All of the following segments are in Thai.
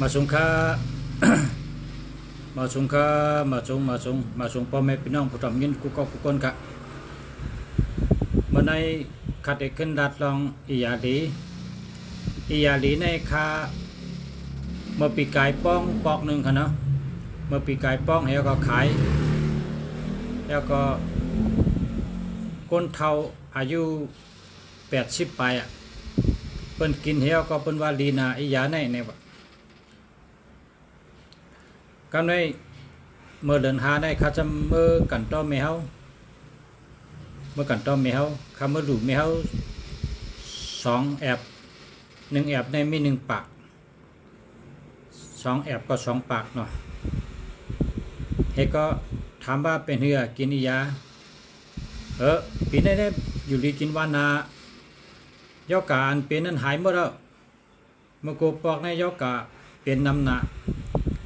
มาสงค่า มาสงค่ามาสงพ่อแม่พี่น้องผู้ทำยินกูก็กูคนกะเมื่อในขัดเอกขึ้นดัดลองอียาดีในคาเมื่อปีกายป้องปอกหนึ่งค่ะเนาะเมื่อปีกายป้องแล้วก็ขายแล้วก็คนเฒ่าอายุ80ไปอ่ะเปิ้นกินเหี่ยวก็เปิ้นว่าลีนาอียาในวะกันในเมื่อเดินหาได้ข้าจะเมื่อกันต้อแมวเมื่อกันต้อแมวข้าเมื่อดูแมว2 แอบ1 แอบในมี1 ปาก2 แอบก็2 ปากเนาะเฮก็ถามว่าเป็นเหือกินอียาปีนี้ได้อยู่ดีกินวานายอกกาอันเป็นนั้นหายหมดแล้วเมื่อกูปอกในยอกกาเป็นน้ำหนัก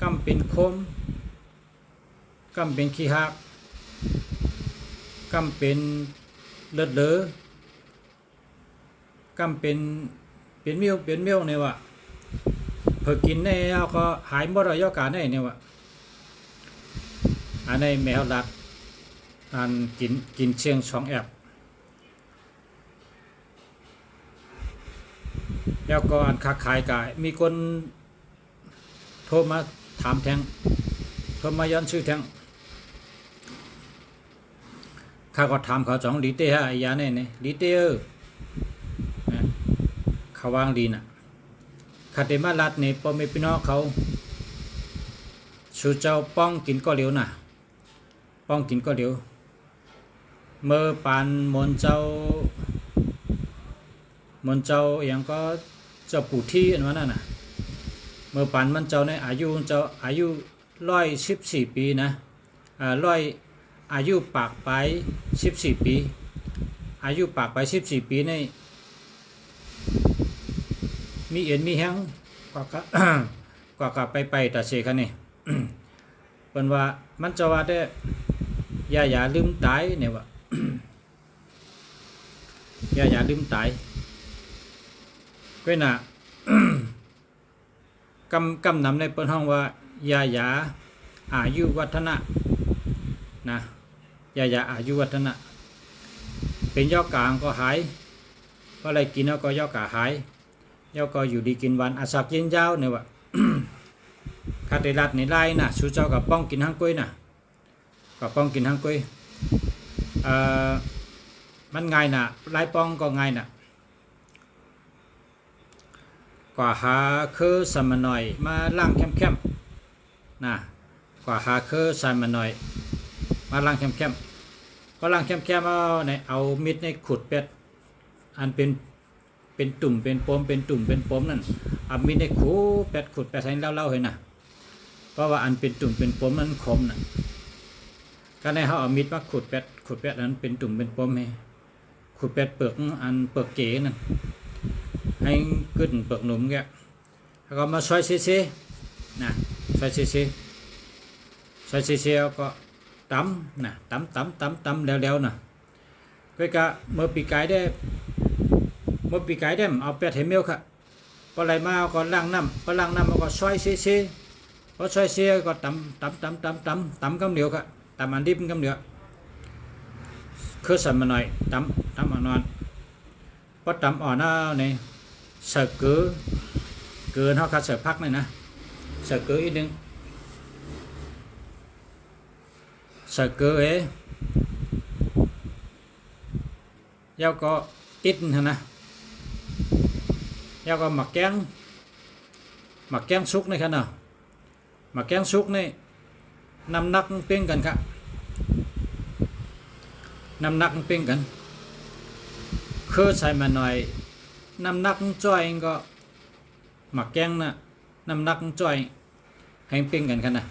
กำเป็นคมกำเป็นขี้หักกำเป็นเลือดกำเป็นเมี้ยวเนี่ยวะเพื่อกินในเอาก็หายหมดแล้วยอกกาในเนี่ยวะอันในแมวดัดอันกินเชียง2 แอบแล้วก็อันค้าขายกายมีคนโทรมาถามแทงโทรมาย้อนชื่อแทงข้าก็ถามเขา2 ลีเตฮะไอ้ยาเนี่ยลีเตเขาวางลีน่ะคาเตมาลัดเนี่ยพอไม่พี่น้องเขาชูเจ้าป้องกินก็เหลียวน่ะป้องกินก็เหลียวเมื่อปานมนเจ้าอย่างก็เจ้าปู่ที่อันนั้นน่ะเมื่อปานมันเจ้าในอายุ114 ปีนะอายุปากไป14 ปีอายุปากไป14 ปีในมีเอ็นมีแห้งกว่าไปแต่เสคันนี่ เป็นว่ามันจะว่าได้อย่าลืมตายเนี่ยวะ อย่าลืมตายก็น่ะ กำนำในเปิ้นห้องว่าอย่าอายุวัฒนะนะอย่าอายุวัฒนะเป็นยอกกลางก็หายก็อะไรกินแล้วก็ยอกกาหายยอกก็อยู่ดีกินวันอาศักยินยาวเนี่ยวะ คาเตลัดในไล่น่ะชูเจ้ากับป้องกินห้างกุ้ยน่ะกับป้องกินห้างกุ้ยมันง่ายน่ะไล่ป้องก็ง่ายน่ะกว่าหาคือสมหน่อยมาล่างเข้มๆนะกว่าหาคือสมหน่อยมาล่างเข้มๆก็ล่างเข้มๆเอามิดในขุดเป็ดอันเป็นตุ่มเป็นปมเป็นตุ่มเป็นปมนั่นเอามิดในขุดเป็ดให้เล่าๆให้น่ะเพราะว่าอันเป็นตุ่มเป็นปมนั้นคมน่ะก็ให้เขาเอามิดมาขุดเป็ดนั้นเป็นตุ่มเป็นปมให้ขุดเป็ดเปลือกอันเปลือกเก๋นั่นให้ขึ้นเปลือกหนุ่มแกแล้วก็มาซอยเซ่นะซอยเซ่แล้วก็ตำนะตำแล้วนะก็เมื่อปีกายได้เอาเป็ดเห็มเมียวค่ะก็ไหลมาก็ล้างน้ำแล้วก็ซอยเซ่พอซอยเซ่ก็ตำกำเหนียวค่ะตำอันดิบกำเหนียวคือสั่นมาหน่อยตำอ่อนพอตำอ่อนเนี่ยเสิร์ฟเกลือเท่ากับเสิร์ฟพักเลยนะเสิร์ฟเกลืออีกนึงเสิร์ฟเกลือแล้วก็อิดนะแล้วก็หมักแกงซุกนี่ครับเนาะหมักแกงซุกนี่น้ำหนักเป้งกันครับน้ำหนักเป้งกันคือใส่มาหน่อยน้ำหนักจ้อยก็หมักแกงน่ะน้ำหนักจ้อยให้เป้งกันนะ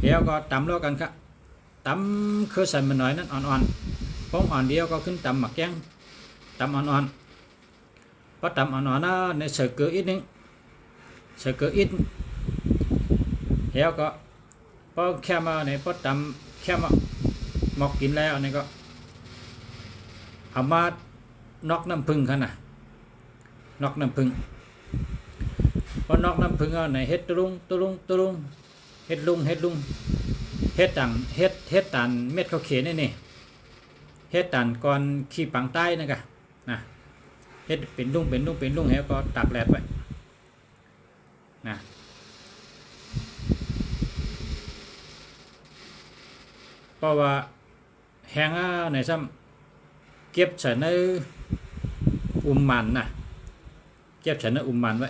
แล้วก็ตำแล้วกันครับตำคือใส่มาหน่อยนั้นอ่อนๆพออ่อนเดียวก็ขึ้นตำหมักแกงตำอ่อนๆพอตำอ่อนๆในใส่เกลืออีกนึงใส่เกลืออีกแล้วก็พอแค่มาในพอตำแค่มาหมอกกินแล้วนี่ก็เอามานอกน้ำผึ้งกันนะนอกน้ำผึ้งพอ อนอกน้ำผึ้งเอาในเฮ็ดตุลุงตุลุงตุลุงเฮ็ดลุงเฮ็ดลุงเฮ็ดต่างเฮ็ดตันเม็ดข้าวเขียนนี่เฮ็ดตันก่อนขี้ปังใต้นั่นกะนะเฮ็ดเป็นลุงเป็นลุงเป็นลุงแล้วก็ตักแลดไว้นะเพราะว่าแห้งในซ้ำเก็บใส่ในมันนะเก็บใส่ในมันไว้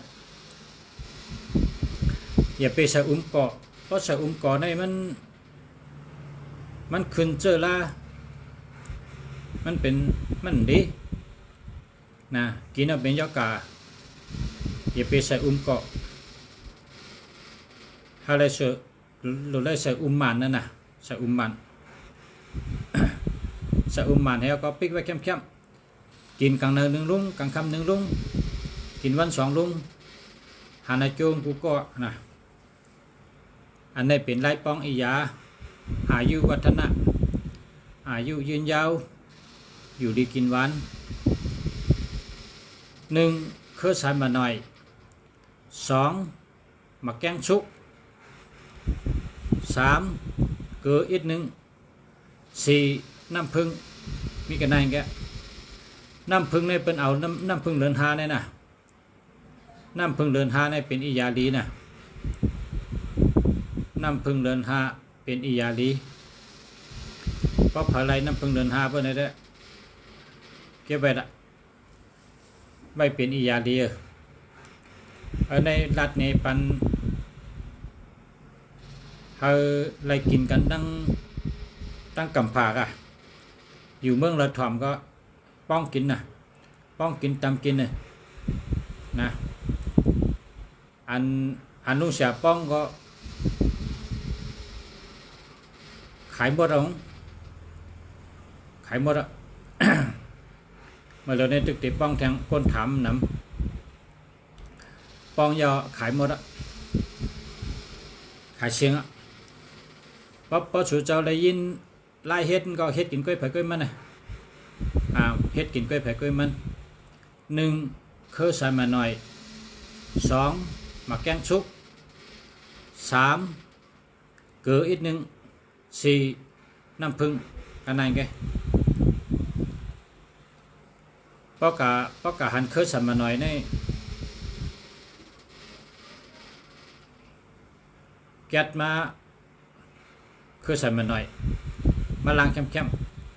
อย่าไปใส่เกาะเพราะใส่เกาะในมันขึ้นเจอละมันเป็นมันดีนะกินเอาเป็นยากาอย่าไปใส่เกาะถ้าได้ใส่เราได้ใส่มันนั่นนะใส่มันใส่มันแล้วก็ปิกไว้เข้มๆกินกลางเนิน1 ลุงกลางค่ำ1 ลุงกินวัน2 ลุงหานาโจงกูก็นะอันนี้เป็นไล่ป้องอียาอายุวัฒนะอายุยืนยาวอยู่ดีกินหวาน1เครือสายมาหน่อย2มาแกงชุก3เกลืออีก1 4น้ำผึ้งมีกันไหนแกน้ำผึ้งเนี่ยเป็นเอาน้ำผึ้งเลือนหาเนี่ยนะน้ำผึ้งเลือนหาเนี่ยเป็นอียาลีนะน้ำผึ้งเลือนหาเป็นอียาลีเพราะภายในน้ำผึ้งเลือนหาเพื่อนได้เก็บไว้ละไม่เป็นอียาลีในรัฐนี้ปันเฮาไล่กินกันตั้งกำผากอยู่เมืองระถมก็ป้องกินนะป้องกินตำกินนะอันนู้นเสียป้องก็ขายหมดขายหมดมาเลยในตึกติป้องแทงก้นถามน้ำป้องยอขายหมดขายเชียงพอสูเจ้าได้ยินไล่เฮ็ดก็เฮ็ดกินกล้วยไผ่กล้วยมันเฮ็ดกินกล้วยไผ่กล้วยมัน1เครือสายมาหน่อย2มาแกงชุก3เกลืออีก1 4น้ำผึ้งกันไหนแกปอกะหันเครือสายมาหน่อยนี่แก๊สมาคือใส่มาหน่อยมาล้างเข้ม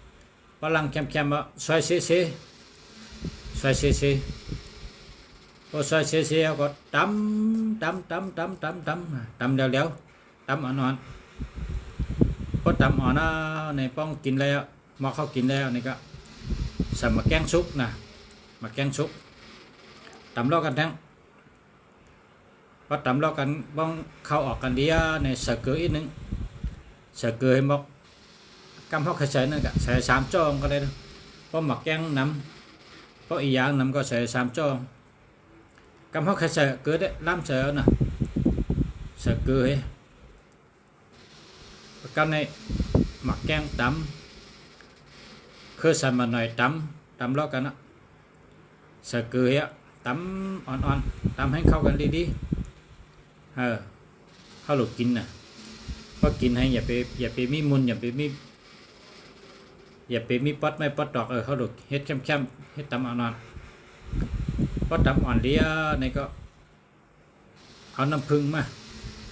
ๆพอล้างเข้มๆมาซอยเสียซอยเสียพอซอยเสียก็ตำเร็วๆตำอ่อนๆพอตำอ่อนในป้องกินแล้วมาเข้ากินแล้วนี่ก็ใส่มาแกงซุกนะมาแกงซุกตำล้อกันทั้งพอตำล้อกันบ้องเข้าออกกันดีในใส่เกลืออีก1ใส่เกลือให้หมกกำฮอกใส่นั่นก็ใส่3 จ้องก็ได้เพราะหมักแกงน้ำเพราะอีอย่างน้ำก็ใส่3 จ้องกำฮอกใส่เกลือได้ล้ำใส่นะใส่เกลือให้กันในหมักแกงตำคือใส่มาหน่อยตำล้อกันนะใส่เกลือตำอ่อนๆตำให้เข้ากันดีเข้าหลุดกินน่ะก็กินให้อย่าไปมีมุนอย่าไปมีป๊อดไม่ป๊อดดอกเขาดูเฮ็ดเข้มเฮ็ดตำอ่อนๆพอตำอ่อนเลี้ยในก็เอาน้ำผึ้งมา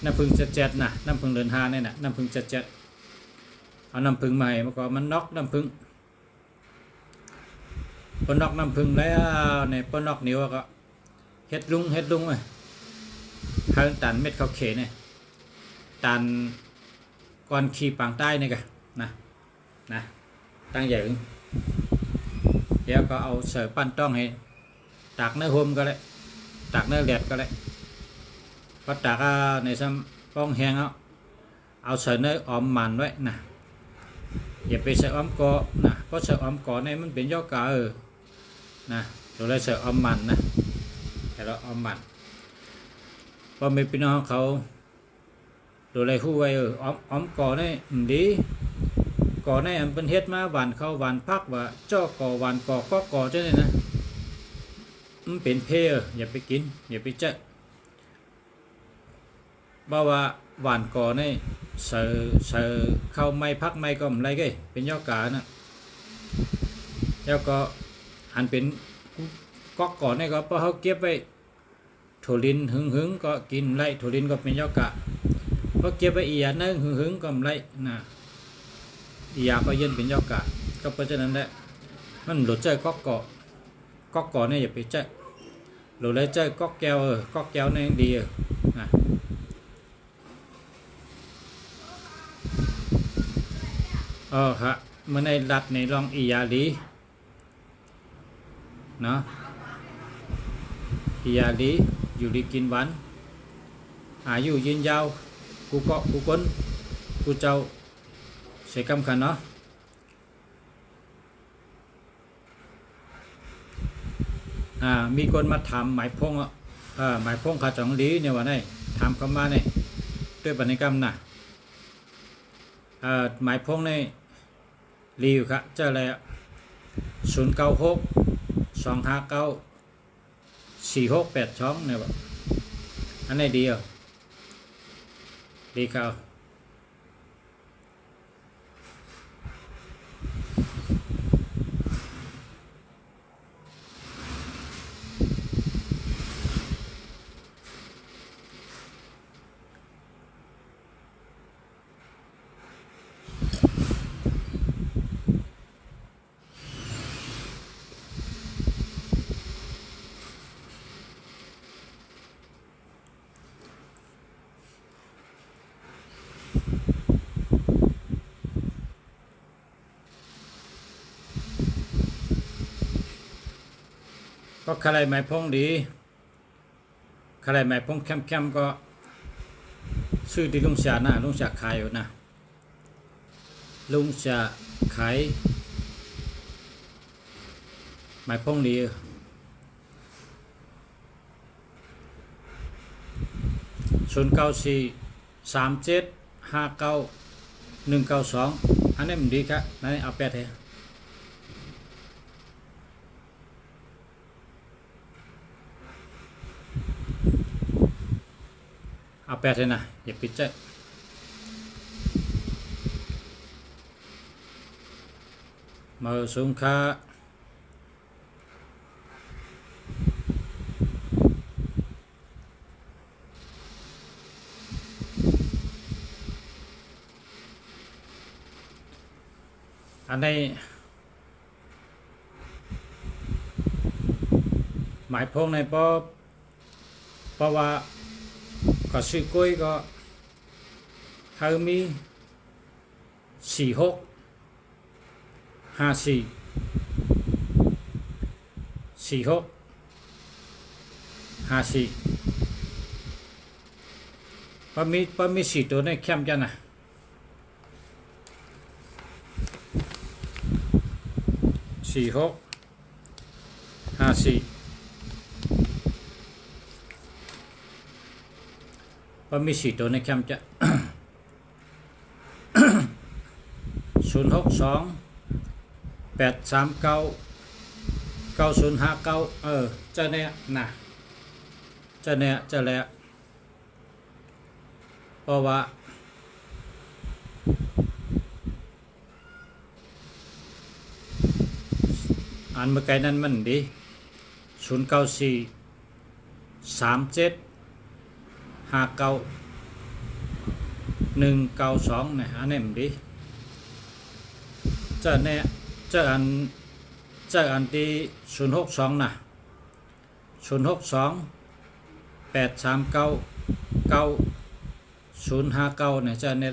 น้ำผึ้งเจ็ดนะน้ำผึ้งเดินหาเนี่ยนะน้ำผึ้งเจ็ดเอาน้ำผึ้งมาให้มันก็มันน็อกน้ำผึ้งพอน็อกน้ำผึ้งแล้วในพอน็อกนิ้วก็เฮ็ดลุงเลยให้ตันเม็ดข้าวเขเนี่ยตันก่อนขี่ปังใต้นี่กันนะตั้งใหญ่แล้วก็เอาเสือปั้นต้องให้ตากเนื้อโฮมก็ได้ตากเนื้อเลียดก็ได้พอตากในซ้ำป้องแห้งเอาเสือเนื้ออมมันไว้นะอย่าไปใส่อมกอนะเพราะใส่อมกอในมันเป็นยอกานะเราเลยใส่อมมันนะแต่เราอมมันพอมีพี่น้องเขาโดยไรหู้ไว้อ้อมก่อได้ดีก่อได้อันเป็นเฮ็ดมาหวานเข้าหวานพักว่าเจ้าก่อหวานก่อก็ก่อเจ้าเนี่ยนะมันเป็นเพอย่าไปกินอย่าไปเจาะ บ่ว่าหวานก่อในเสือเข้าไม่พักไม่ก็ไม่ไรเก้เป็นยอกานะแล้วก็หันเป็นก๊อกก่อนนี่ก็เพราะเขาเก็บไว้ถั่วลินหึงก็กินไรถั่วลินก็เป็นยอกะเพราะเก็บไว้อียานึงหึงก็ไม่ไรนะอียาก็เย็นเป็นยอกะก็เพราะฉะนั้นแหละมันหลุดใจก๊อกก่อนนี่อย่าไปใจหลุดเลยใจก๊อกแก้วก๊อกแก้วนี่ดีนะฮะเมื่อในรัฐในรองอียาลีเนาะอียาลีอยู่ดีกินหวานอายุยืนยาวกูเกาะกูก้นกูเจ้าเสียกำคันเนาะมีคนมาถามหมายพงหมายพงขาจังลีเนี่ยว่าไงถามเข้ามาเนี่ยด้วยปณิกรรมน่ะหมายพงในรีวิวครับเจออะไร096 259 4682เนี่ยแบบอันไหนดีดีครับก็ใครหมายพงดีใครหมายพงเข้มก็ซื้อที่ลุงเสียนะลุงเสียขายอยู่นะลุงเสียขายหมายพงดี094 37 59 192อันนี้มันดีครับนั่นเอาแปดเลยเอาแปดเลยนะอย่าปิดใจมาสูงค่าอันในหมายพงในเพราะว่าก็ซื้อกล้วยก็เขามี46 54พอมี4ตัวในเข้มจังนะ46 54พอมี4ตัวในเข้มจะ062 839 9059เจ้าเนี่ยนะเจ้าเนี่ยเจ้าแล้วเพราะว่าอันเมื่อไกลนั้นมันดี094 37 59 192เนี่ยอันนี้มันดีเจ้าเนี่ยเจ้าอันที่062นะ062 839 9059เนี่ยเจ้าเนี่ย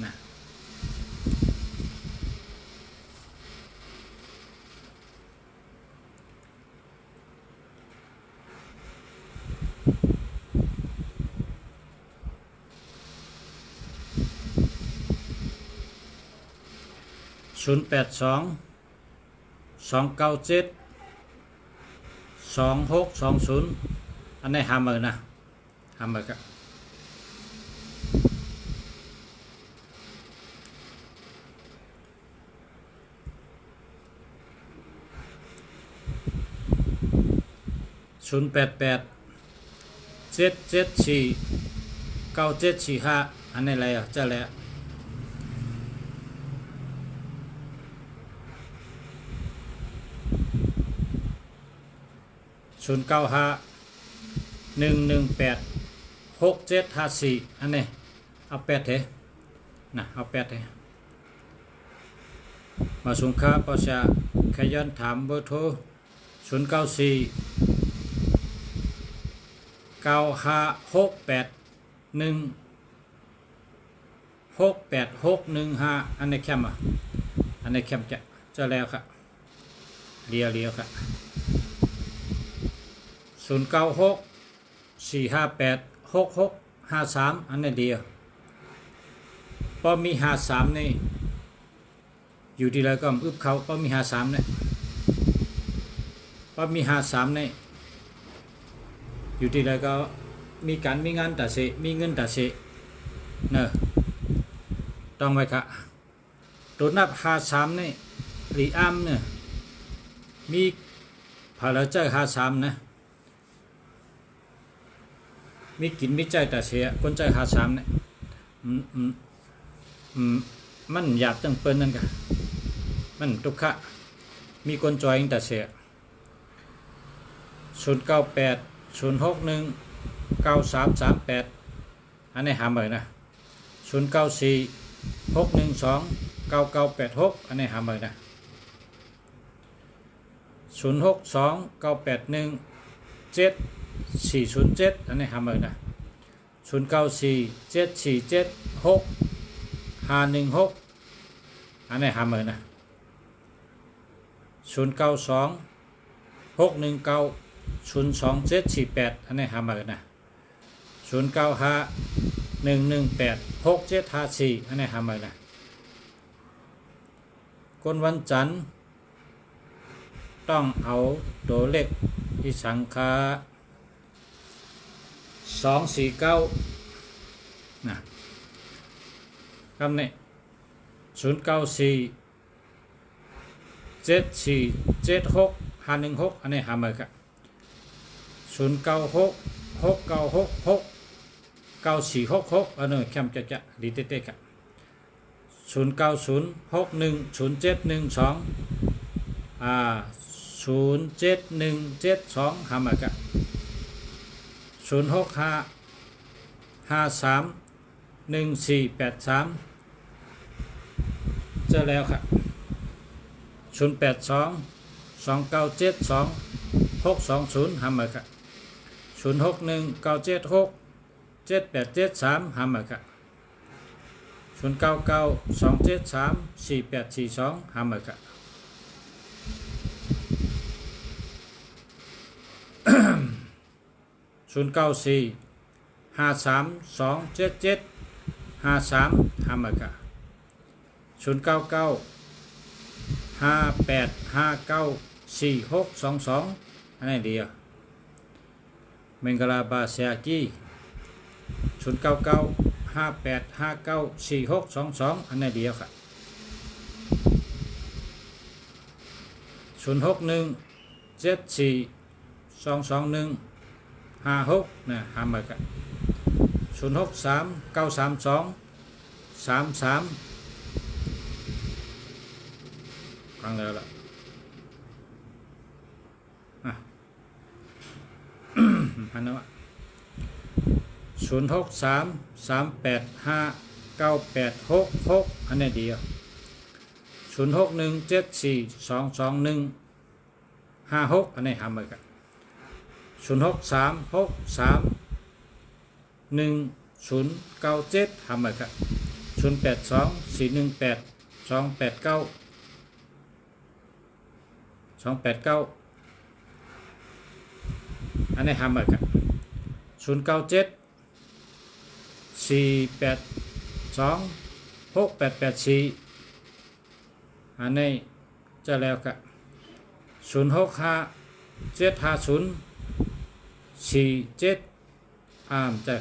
นะ082 297 2620อันนี้ห้าหมื่นนะห้าหมื่นครับ088 774 9745อันนี้อะไรอ่ะเจ้าแล้ว0951186754อันนี้เอา8เถอะนะเอา8เถอะมาสุงค้าประชาขยันถามเบอร์โทร0949568615อันนี้แคมอ่ะอันนี้แคมจะแล้วครับเลียวครับ0964586653อันนี้เดียวพอมี53นี่อยู่ที่ไรก็อึบเขาพอมี53เนี่ยพอมี53นี่อยู่ที่ไรก็มีการมีงานตัดเสมีเงินตัดเสเนอะต้องไว้ค่ะตัวนับ53นี่รีอัมเนี่ยมีพาราเจอ53นะมีกินมีใจตัดเสคนใจ53เนี่ยมันหยาบจังเปิ้นนั่นกะมันทุกขะมีคนจอยตัดเส0980619338อันนี้หาเหมือนนะ0946129986อันนี้หาเหมือนนะ0629817407อันนี้หาเหมือนนะ0947476516อันนี้หาเหมือนนะ092619024748อันนี้หามากันนะ0951186754อันนี้หามานะคนวันจันทร์ต้องเอาตัวเลขที่สังคา249คำนี้0947476516อันนี้หามาครับ0966969466อันนี้แคมจะดีเต้ๆครับ090610711207172หามาครับ065531483เจอแล้วครับ0822972620หามาครับ0619767873หามาครับ0992734842หามาครับ0945327753หามาครับ0995859422อันนี้เดียวเมงกลาบาเซียกี0995859422อันนี้เดียวครับ0617422156นะหามาครับ06393233ฟังแล้วล่ะพันนะวะ0633859866อันนี้เดียว0617422156อันนี้หามากัน0636311097หามากัน082418289289อันนี้หามากัน0974826884อันนี้จะแล้วกัน06575047จะ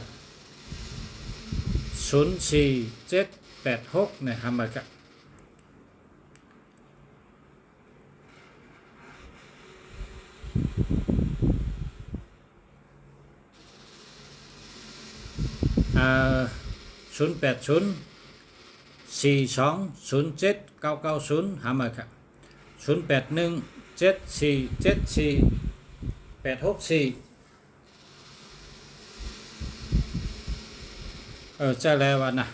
04786เนี่ยหามากัน 080 4207 990หามาครับ0817474864ใช่แล้ววะนะ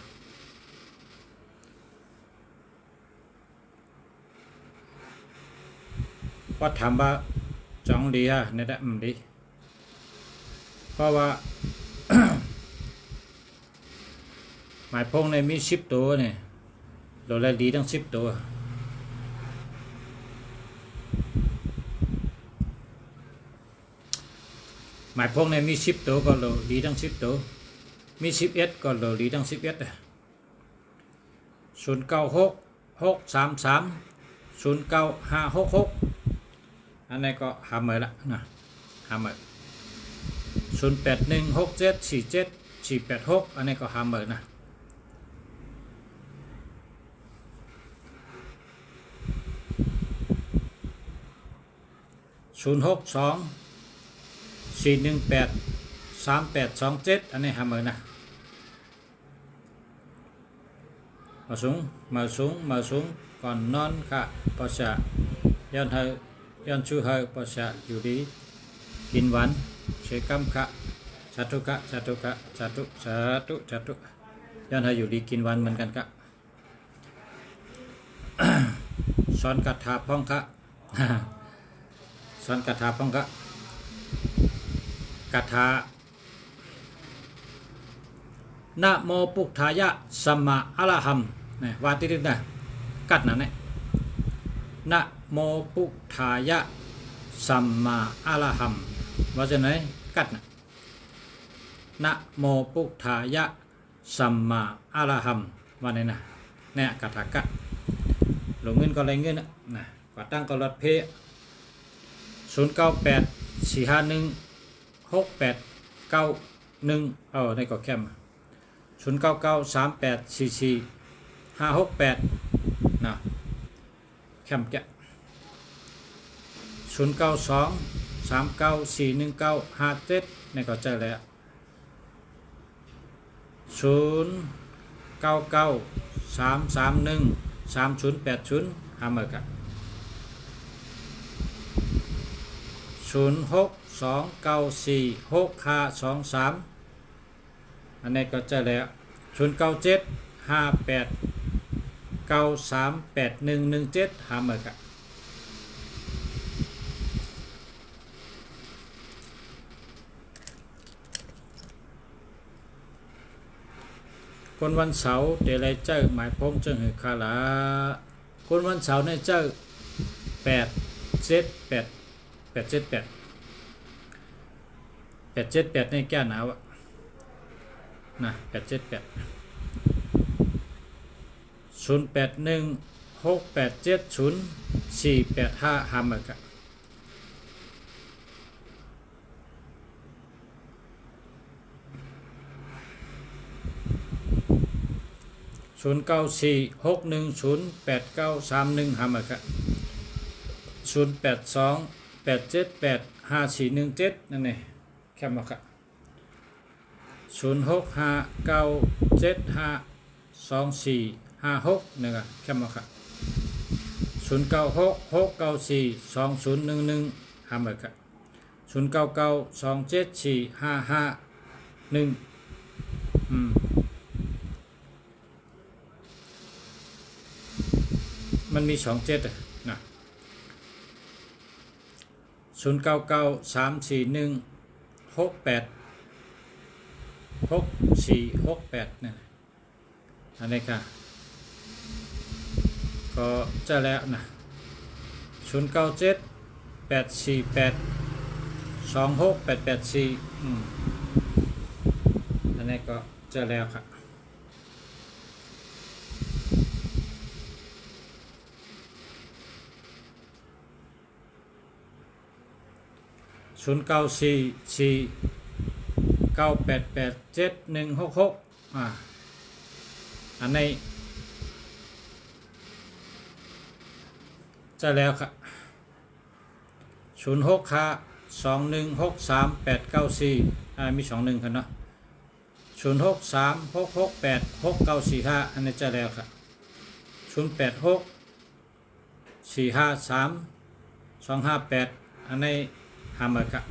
ว่าถามว่าจองดีฮะเนี่ยได้ดีเพราะว่า หมายพงในมี10ตัวเนี่ยเราเลยดีทั้ง10ตัวหมายพงในมี10ตัวก็เราดีทั้ง10ตัวมี11ก็เราดีทั้ง11096633095566อันนี้ก็หาเมื่อละนะหาเมื่อ0816747486อันนี้ก็หาเมื่อนะ0624183827อันนี้หาเมื่อนะมาสูงก่อนนอนค่ะปอชะย้อนชูเฮปอชะอยู่ดีกินหวานเชกัมค่ะสาธุย้อนอยู่ดีกินหวานเหมือนกันค่ะสอนคาถาพ้องค่ะสอนคาถาพ้องค่ะคาถานะโมปุกทายะสัมมาอะระหังนี่ว่าติดๆนะกัดนะเนี่ยนะโมปุกทายะสัมมาอะระหังว่าจะไหนกัดนะโมปุกทายะสัมมาอะระหังว่าไหนนะเนี่ยคาถากัดหลงเงินก็ไรเงินนะกว่าตั้งก็รถเพ0984516891ได้ก็แคม0993844568นะแคมแกะ0923941957นี่ก็ใจแล้ว0993313080หาเมื่อกัน0629465523อันนี้ก็จะแล้ว097589381117หาเมื่อกันคนวันเสาร์เดลัยเจ้าหมายพงเจ้าหือคาลาคนวันเสาร์ในเจ้า878ในแก้หนาวนะ878 0816870485หาเมื่อกัน0946108931หาเมื่อกัน0828785417นั่นเองแค่มาค่ะ0659752456นะครับแค่มาค่ะ0966942011หาเมื่อกัน0992745551มันมี27นะ099341686468นะอันนี้ค่ะก็จะแล้วนะ097848268884อันนี้ก็จะแล้วค่ะ0944988766อันนี้จะแล้วค่ะ06ค่ะ21638894มี21กันเนาะ 0636686945อันนี้จะแล้วครับ0864532258อันนี้หามาครับ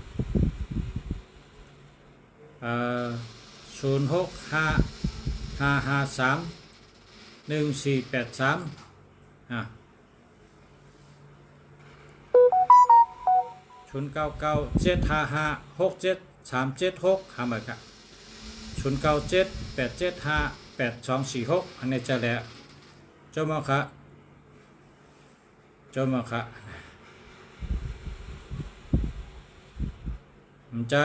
06555314830997556736หามาครับ0978758246อันนี้จะแล้วเจ้ามาครับมันจะ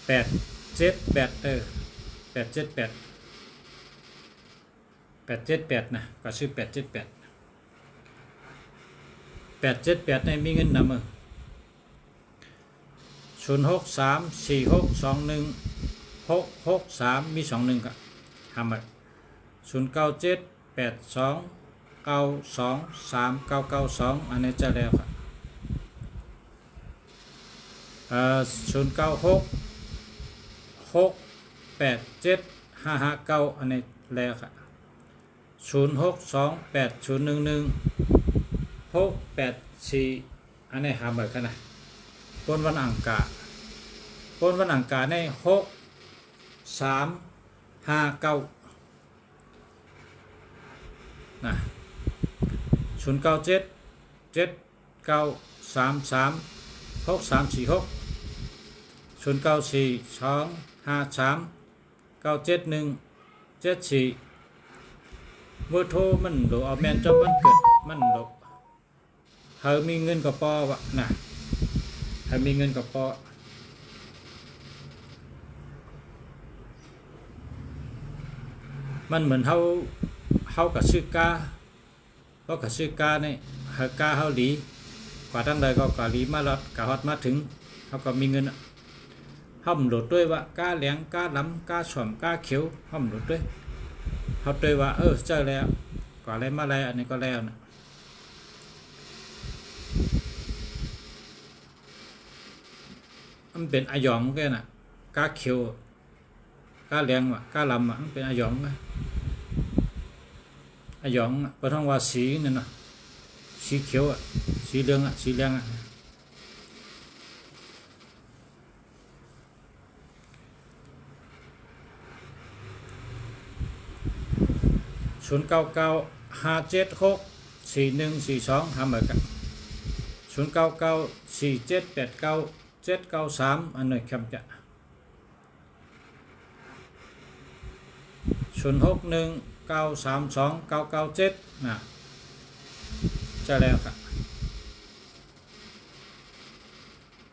878878นะก็ชื่อ878ในมีเงินนำมือ0634621663มี21ก็ทำไป097829239992อันนี้จะแล้วครับ0966875559อันนี้แล้วครับ0628011684อันนี้หาเบิดกันนะต้นวันอังคารใน6359นะ0977933646 0942539774เบอร์โทรมันโดเอาแมนจอมันเกิดมันโดเฮามีเงินกับปอวะนะเฮามีเงินกับปอมันเหมือนเฮากับชื่อกาเพราะกับชื่อกาเนี่ยเฮากาเฮาหลีกว่าทั้งใดก็กาหลีมาแล้วกาฮอดมาถึงเฮาก็มีเงินเฮาโหลดด้วยว่ากาเหลียงกาล้ำกาฉ่อมกาเขียวเฮาโหลดด้วยเฮาด้วยว่าเจอแล้วกว่าอะไรมาอะไรอันนี้ก็แล้วนะมันเป็นอะหยองแกน่ะกาเขียวกาเหลียงว่ะกาล้ำมันเป็นอะหยองไงอะหยองบ่ต้องว่าสีนั่นน่ะสีเขียวสีเหลืองสีเหลือง0995764142ทำเหมือนกัน0994789793อันหน่วยคำจะ0619322997นะจะแล้วครับ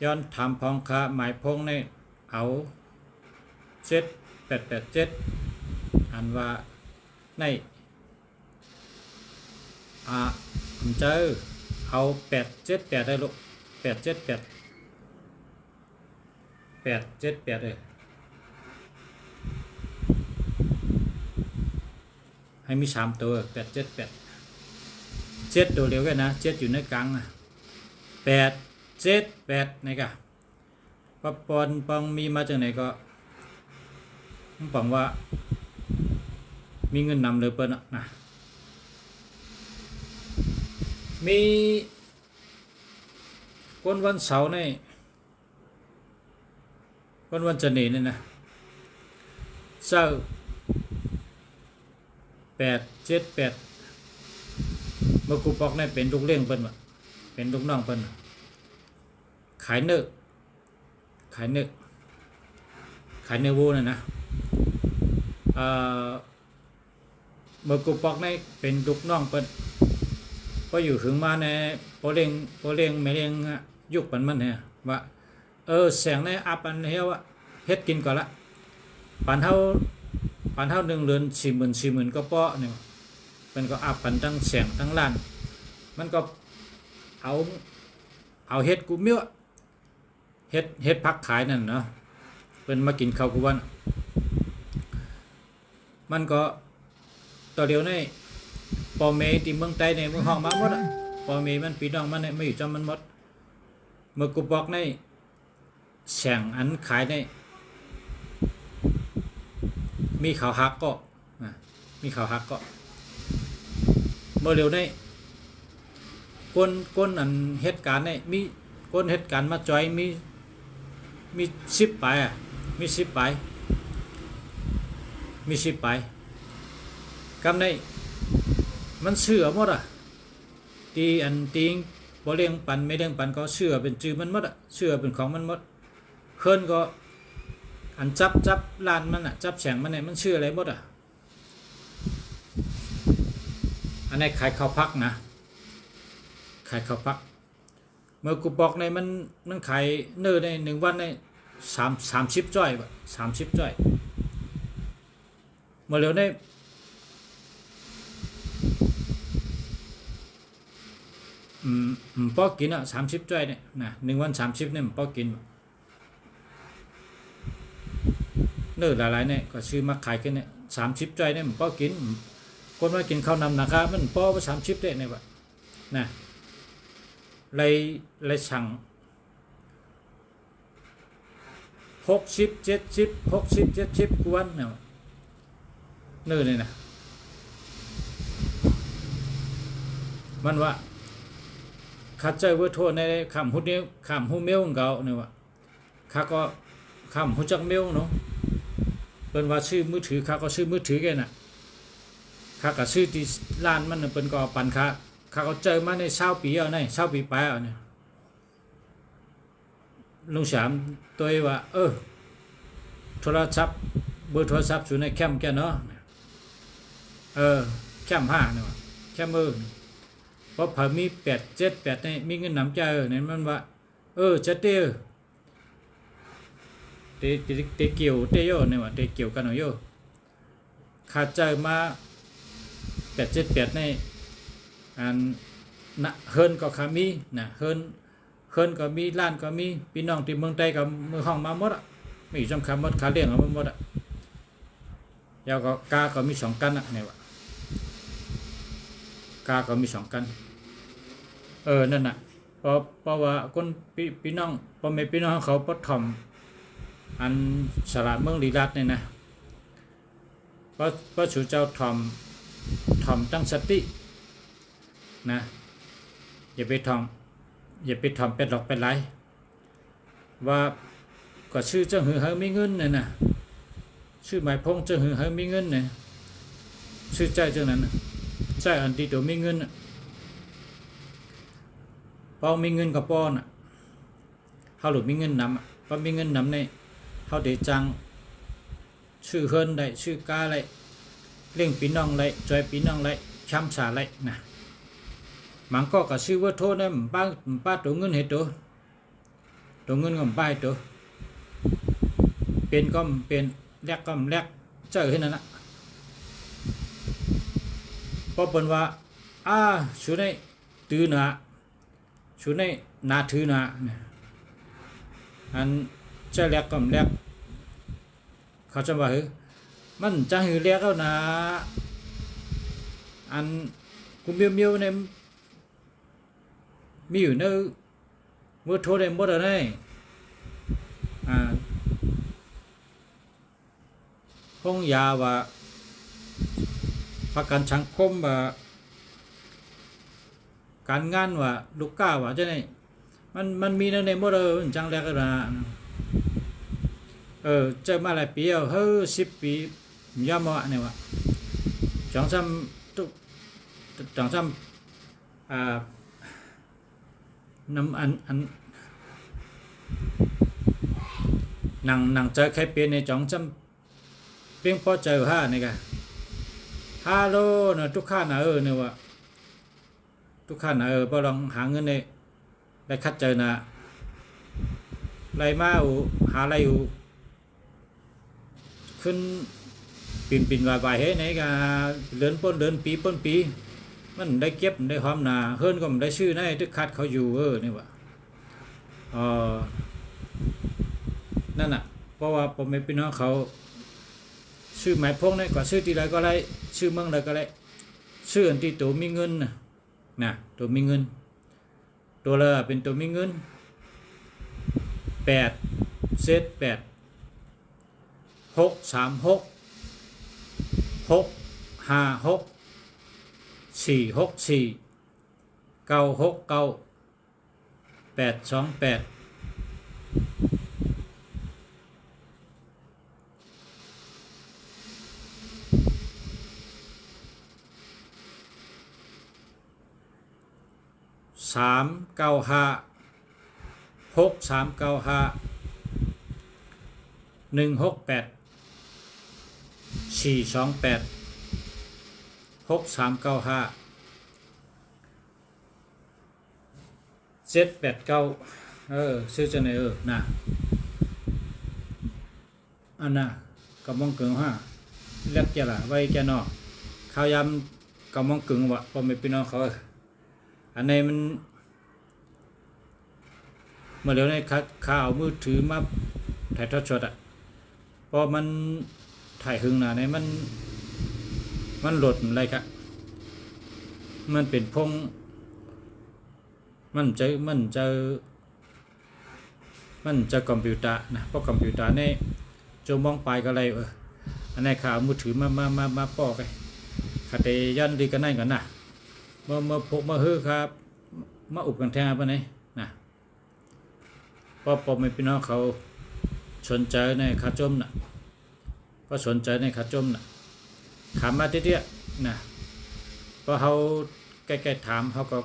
ย้อนถามพองค้าหมายพงในเอา7887อันว่าในผมเจอเอา878ได้ลูก878เลยให้มี3ตัว878 7ตัวเดียวกันนะ7อยู่ในกลางนะ878นี่ค่ะปอนปองมีมาจากไหนก็ปังว่ามีเงินนำเลยเปิ้ลนะมีวันเสาร์นี่วันจันทร์นี่นะเศร้า878เมื่อกูปอกนี่เป็นลูกเลี้ยงเปิ้ลเป็นลูกน้องเปิ้ลขายเนื้อวัวนะเมื่อกูปอกนี่เป็นลูกน้องเปิ้ลพออยู่ถึงมาในพอเลี้ยงไม่เลี้ยงยุคปันมันเนี่ยว่าแสงในอับอันเฮียวเฮ็ดกินก่อนละปันเท่า1 เดือน40,000ก็เปาะเนี่ยมันก็อับปันทั้งแสงทั้งล้านมันก็เอาเฮ็ดกูเมี้ยเฮ็ดพักขายนั่นเนาะเป็นมากินข้าวกูวันมันก็ต่อเดียวนี่ปอเมที่เมืองใต้ในเมืองห้องมาหมดปอเมมันปีน้องมันไม่อยู่จำมันหมดเมื่อกูบอกในแสงอันขายใน มีข่าวฮักก็มีข่าวฮักก็เมื่อเร็วในก้นอันเหตุการณ์เนี่ยมีก้นเหตุการณ์มาจอยมี10 ไปมี10 ไปมี10 ไปกำในมันเชื่อหมดตีอันติงบ่เลี้ยงปันไม่เลี้ยงปันก็เชื่อเป็นจื่อมันหมดเชื่อเป็นของมันหมดเคินก็อันจับลานมันจับแฉงมันเนี่ยมันเชื่ออะไรหมดอันนี้ขายข้าวพักนะขายข้าวพักเมื่อกูบอกในมันขายเนื้อใน1 วันใน30 จ้อย30 จ้อยเมื่อเร็วในพอกิน30 จ้อยเนี่ยนะ1 วัน30เนี่ยพอกินเนื้อหลายๆเนี่ยก็ซื้อมาขายกันเนี่ย30 จ้อยเนี่ยพอกินคนมากินข้าวนำนะครับมันพอว่า30ได้เนี่ยวะนะเลยสั่ง60 70 60 70 กวนเนี่ยเนื้อเนี่ยนะมันว่าข้าเจอว่าโทษในคำหุ่นนี้คำหุ่นเมลของเขาเนี่ยวะข้าก็คำหุ่นจักเมลเนาะเป็นว่าชื่อมือถือข้าก็ชื่อมือถือแกน่ะข้าก็ชื่อที่ร้านมันเป็นก็ปันข้าก็เจอมาใน20 ปีเอาใน20 ปีไปเอาเนี่ยลุงสามตัวว่าโทรศัพท์เบอร์โทรศัพท์อยู่ในแคมป์แกเนาะแคมป์5เนี่ยวะแคมป์เพราะผมมี8 7 8เนี่ยมีเงินนำใจเนี่ยมันว่าจะเตเกี่ยวเตโยเนี่ยว่าเตเกี่ยวกันหน่อยโยข้าเจอมา8 7 8ในอันนะเฮิรนก็ขามีนะเฮิรนก็มีล้านก็มีพี่น้องที่เมืองใต้ก็มือห้องมาหมดมีสำคัญหมดขาเลี้ยงเอาหมดยาวก็กาก็มี2 กันเนี่ยว่ากาก็มี2 กันนั่นน่ะเพราะว่าคนพี่น้องพ่อแม่พี่น้องเขาปฐมอันสระเมืองลีรัตเนี่ยนะเพราะสู่เจ้าถ่อมตั้งสตินะอย่าไปถ่อมเป็ดหลอกเป็ดไหลว่าก็ชื่อเจ้าหือเฮามีเงินเนี่ยนะชื่อหมายพงเจ้าหือเฮามีเงินเนี่ยชื่อใจเจ้านั้นใจอันที่ตัวมีเงินพอมีเงินกับป้อนเขาหลุดมีเงินนำพอมีเงินนำในเขาเดจังชื่อเฮินได้ชื่อกาไรเลี้ยงปีน้องไรจอยปีน้องไรช้ำสาไรนะมันก็ชื่อว่าโทษนะป้าตัวเงินเหตุตัวเงินก็ป้ายตัวเป็นก็เป็นแลกก็แลกเจอให้นั่นนะพอเป็นว่าชุดในตื้อหนาชุดในนาถือหนาอันเจ้าแลกก็แลกเขาจะว่ามันจะหือแลกแล้วนะอันกูเมียวเนี่ยมีอยู่ในมือโทรได้หมดเลยห้องยาว่าประกันสังคมว่าการงานว่าลูกก้าว่าจะไหนมันมีในหมดเลยจังแรกนะเจอมาหลายปีแล้ว10 ปีย่อมว่าเนี่ยว่า2-3น้ำอันนังเจอใครเป็นใน2-3เพียงพอเจอนี่กันฮัลโหลนะทุกข้านะเนี่ยว่าทุกข้านะพอลองหาเงินได้คัดเจอนะไรมาหาอะไรอยู่ขึ้นปิ่นวายเฮ้ยไหนกันเดินปีมันได้เก็บได้หอมนาเฮิรนก็มันได้ชื่อในทุกคัดเขาอยู่นี่ว่านั่นน่ะเพราะว่าผมไม่พี่น้องเขาชื่อหมายพงนี่ก็ชื่อที่ไรก็ไรชื่อเมืองไรก็ไรชื่ออันที่ตัวมีเงินนะตัวมีเงินตัวละเป็นตัวมีเงิน8 เซต 8 6 3 6 ซื้อจะไหนนะอันน่ะกำมองกึ่งฮะเล็กจะละไว้แกนอข้าวยำกำมองกึ่งวะพอไม่พี่น้องเขาอันไหนมันเมื่อเดี๋ยวนี้ข้าเอามือถือมาถ่ายทอดสดพอมันถ่ายหึงหนาเนี่ยมันโหลดอะไรครับมันเป็นพงมันจะคอมพิวเตอร์นะเพราะคอมพิวเตอร์นี่จะมองไปก็อะไรอันนี้ข่าวมือถือมาป้อไปขัดยันดีกันได้กันนะเมื่อฮื้อครับมาอุบกันแทงไปไหนนะเพราะผมไม่พี่น้องเขาสนใจในขาจมนะเพราะสนใจในขาจมนะถามมาเตี้ยๆนะเพราะเขาใกล้ๆถามเขาก็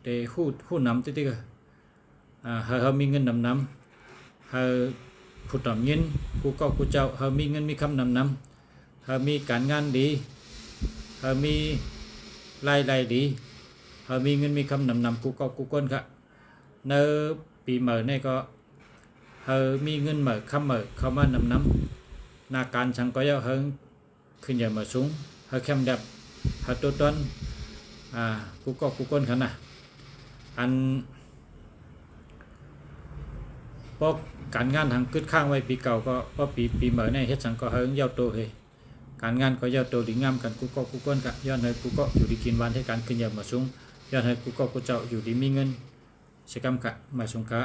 ได้หู้นำเตี้ยๆเขามีเงินนำเขาผู้ต่อมยินผู้ก็ผู้เจ้าเขามีเงินมีคำนำเขามีการงานดีเขามีรายดีเขามีเงินมีคำนำผู้ก็ผู้ก้นครับในปีใหม่นี่ก็เขามีเงินใหม่คำใหม่เขามานำนาการสังก็เยอะเฮงขึ้นอย่างมาสูงเขาเข้มดับเขาตัวต้นผู้ก็ผู้ก้นขนาดอันเพราะการงานทางกึดข้างไว้ปีเก่าก็เพราะปีใหม่ในเฮ็ดสังก็เฮงเย้าโตเฮการงานก็เย้าโตดีงามกันกูก็กูก้นกะย้อนให้กูก็อยู่ดีกินวันให้การขึ้นอย่างมาสูงย้อนให้กูก็กูเจ้าอยู่ดีมีเงินสิกรรมกะมาสูงกะ